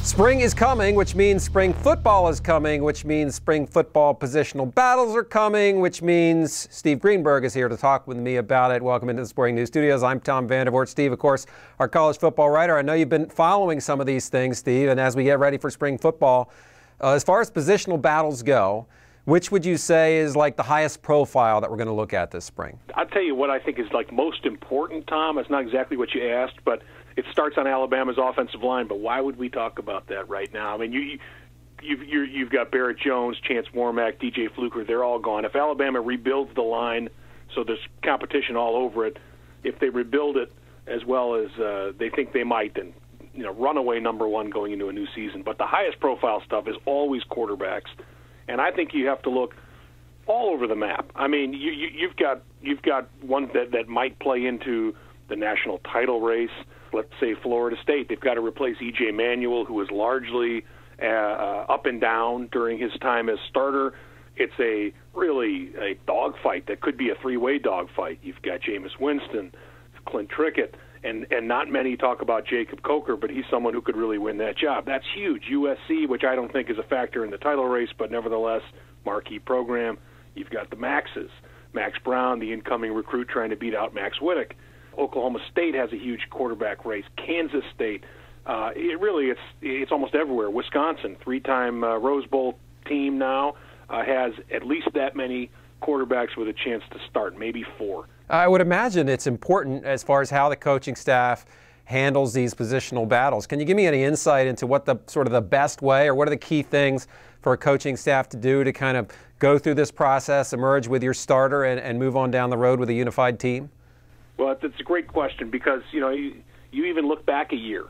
Spring is coming, which means spring football is coming, which means spring football positional battles are coming, which means Steve Greenberg is here to talk with me about it. Welcome into the Sporting News Studios. I'm Tom Vandervoort. Steve, of course, our college football writer. I know you've been following some of these things, Steve, and as we get ready for spring football, as far as positional battles go, which would you say is like the highest profile that we're going to look at this spring? I'll tell you what I think is like most important, Tom. It's not exactly what you asked, but it starts on Alabama's offensive line. But why would we talk about that right now? I mean, you've got Barrett Jones, Chance Warmack, DJ Fluker. They're all gone. If Alabama rebuilds the line, so there's competition all over it, if they rebuild it as well as they think they might, then runaway number one going into a new season. But the highest profile stuff is always quarterbacks, and I think you have to look all over the map. I mean, you've got ones that might play into the national title race. Let's say Florida State. They've got to replace E.J. Manuel, who was largely up and down during his time as starter. It's really a dogfight that could be a three-way dogfight. You've got Jameis Winston, Clint Trickett, and not many talk about Jacob Coker, but he's someone who could really win that job. That's huge. USC, which I don't think is a factor in the title race, but nevertheless, marquee program. You've got the Maxes. Max Brown, the incoming recruit, trying to beat out Max Whittick. Oklahoma State has a huge quarterback race. Kansas State, it's almost everywhere. Wisconsin, three-time Rose Bowl team now, has at least that many quarterbacks with a chance to start, maybe four. I would imagine it's important as far as how the coaching staff handles these positional battles. Can you give me any insight into what the sort of the best way, or what are the key things for a coaching staff to do to kind of go through this process, emerge with your starter, and move on down the road with a unified team? Well, it's a great question because, you even look back a year,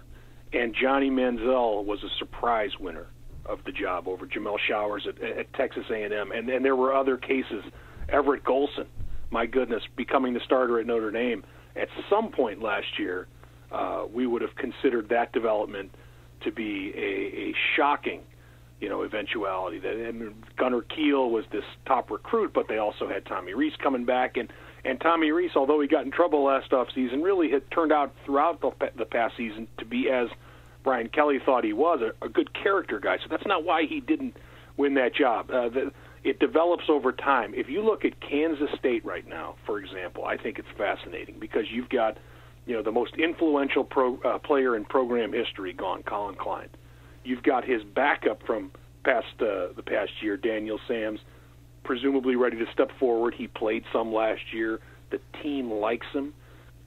and Johnny Manziel was a surprise winner of the job over Jamel Showers at Texas A&M. And there were other cases. Everett Golson, my goodness, becoming the starter at Notre Dame. At some point last year, we would have considered that development to be a shocking, eventuality. Gunnar Kiel was this top recruit, but they also had Tommy Rees coming back. And Tommy Rees, although he got in trouble last offseason, really had turned out throughout the past season to be, as Brian Kelly thought he was, a good character guy. So that's not why he didn't win that job. It develops over time. If you look at Kansas State right now, for example, I think it's fascinating because you've got, the most influential player in program history gone, Colin Klein. You've got his backup from the past year, Daniel Sams, presumably ready to step forward. He played some last year. The team likes him.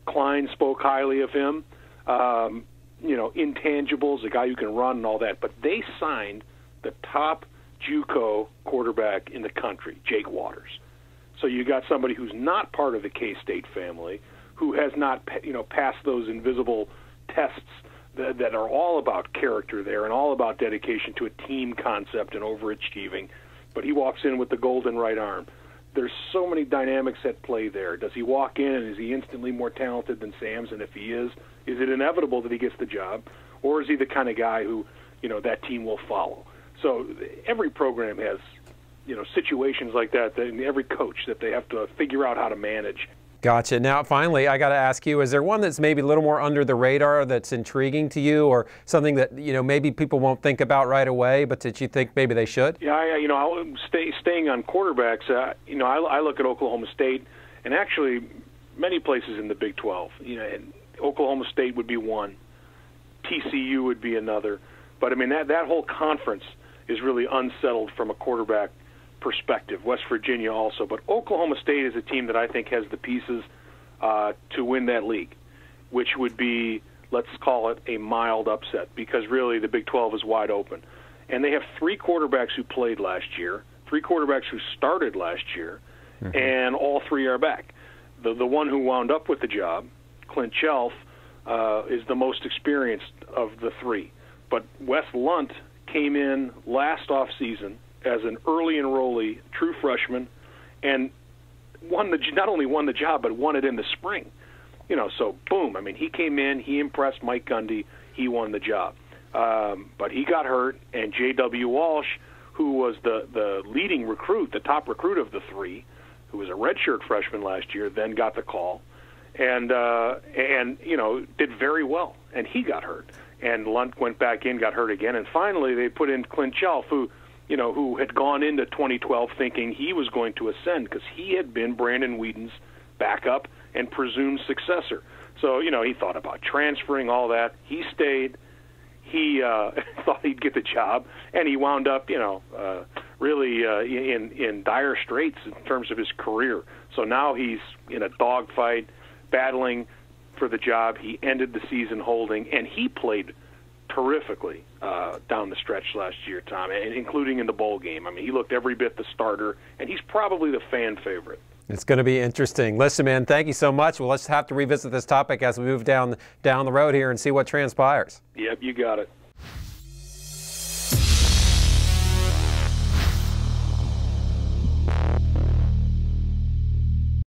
Klein spoke highly of him. Intangibles, a guy who can run and all that. But they signed the top JUCO quarterback in the country, Jake Waters. So you got somebody who's not part of the K-State family, who has not, passed those invisible tests that are all about character there and all about dedication to a team concept and overachieving. But he walks in with the golden right arm. There's so many dynamics at play there. Does he walk in and is he instantly more talented than Sams? And if he is it inevitable that he gets the job? Or is he the kind of guy who, that team will follow? So every program has, situations like that, and every coach that they have to figure out how to manage. Gotcha. Now, finally, I got to ask you, is there one that's maybe a little more under the radar that's intriguing to you, or something that, maybe people won't think about right away, but that you think maybe they should? Yeah, staying on quarterbacks, I look at Oklahoma State, and actually many places in the Big 12. And Oklahoma State would be one. TCU would be another. But, that whole conference is really unsettled from a quarterback perspective. West Virginia also, but Oklahoma State is a team that I think has the pieces to win that league, which would be, let's call it, a mild upset, because really the Big 12 is wide open. And they have three quarterbacks who played last year, three quarterbacks who started last year, and all three are back. The one who wound up with the job, Clint Shelf, is the most experienced of the three. But Wes Lunt came in last offseason as an early enrollee, true freshman, and not only won the job, but won it in the spring. So boom. He came in, he impressed Mike Gundy, he won the job. But he got hurt, and J.W. Walsh, who was the leading recruit, the top recruit of the three, who was a redshirt freshman last year, then got the call, and did very well, and he got hurt. and Lunt went back in, got hurt again, and finally they put in Clint Chelf, who had gone into 2012 thinking he was going to ascend because he had been Brandon Whedon's backup and presumed successor. So, he thought about transferring, all that. He stayed. He thought he'd get the job, and he wound up, really in dire straits in terms of his career. So now he's in a dogfight, battling for the job. He ended the season holding, and he played terrifically down the stretch last year, Tom, and including in the bowl game. I mean, he looked every bit the starter, and he's probably the fan favorite. It's going to be interesting. Listen, man, thank you so much. Well, let's have to revisit this topic as we move down the road here and see what transpires. Yep, you got it.